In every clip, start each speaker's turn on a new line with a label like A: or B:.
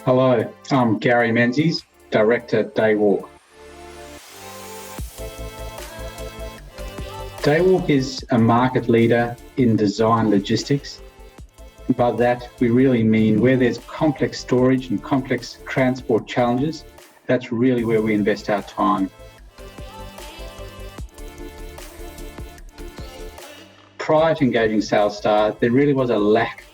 A: Hello, I'm Gary Menzies, Director at Daywalk. Daywalk is a market leader in design logistics. By that, we really mean where there's complex storage and complex transport challenges, that's really where we invest our time. Prior to engaging SalesStar, there really was a lack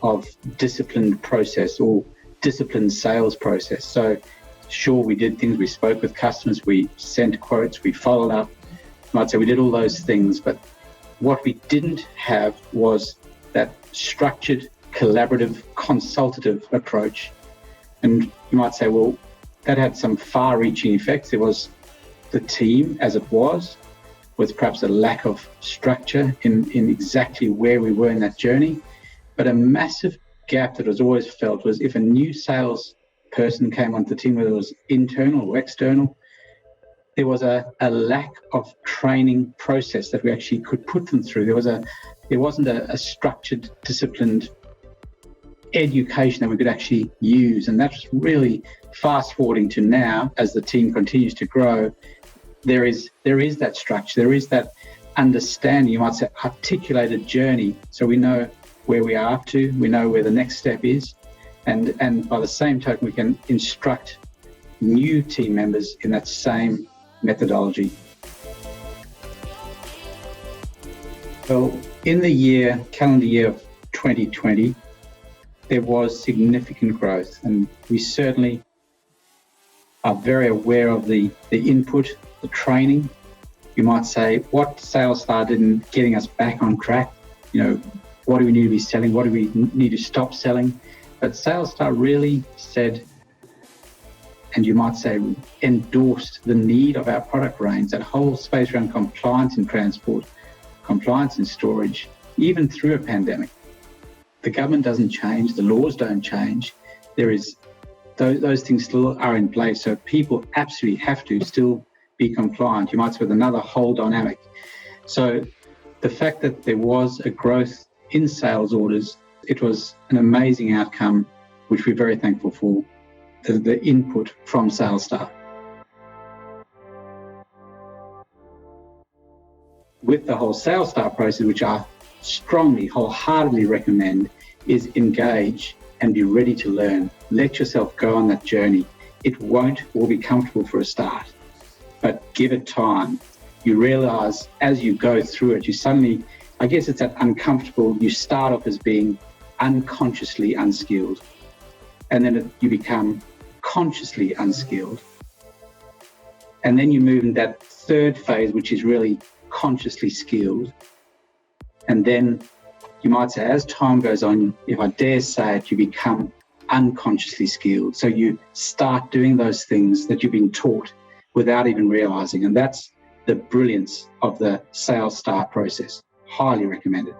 A: of disciplined process or disciplined sales process. So sure, we did things, we spoke with customers, we sent quotes, we followed up. I might say we did all those things, but what we didn't have was that structured, collaborative, consultative approach. And you might say, well, that had some far-reaching effects. There was the team as it was, with perhaps a lack of structure in exactly where we were in that journey. But a massive gap that was always felt was if a new sales person came onto the team, whether it was internal or external, there was a lack of training process that we actually could put them through. There wasn't a structured, disciplined education that we could actually use. And that's really fast forwarding to now, as the team continues to grow, there is that structure, there is that understanding, you might say articulated journey. So we know where we are up to, we know where the next step is. And by the same token, we can instruct new team members in that same methodology. Well, in the calendar year of 2020, there was significant growth, and we certainly are very aware of the input, the training. You might say, what SalesStar did in getting us back on track? What do we need to be selling? What do we need to stop selling? But SalesStar really said, and you might say endorsed the need of our product range, that whole space around compliance in transport, compliance in storage, even through a pandemic. The government doesn't change, the laws don't change. Those things still are in place, so people absolutely have to still be compliant. You might say with another whole dynamic. So the fact that there was a growth in sales orders, it was an amazing outcome, which we're very thankful for, the input from SalesStar. With the whole SalesStar process, which I strongly, wholeheartedly recommend, is engage and be ready to learn. Let yourself go on that journey. It won't all be comfortable for a start, but give it time. You realize as you go through it, you suddenly, I guess it's that uncomfortable, you start off as being unconsciously unskilled, and then you become consciously unskilled. And then you move into that third phase, which is really consciously skilled. And then you might say, as time goes on, if I dare say it, you become unconsciously skilled. So you start doing those things that you've been taught without even realizing. And that's the brilliance of the SalesStar process. Highly recommended.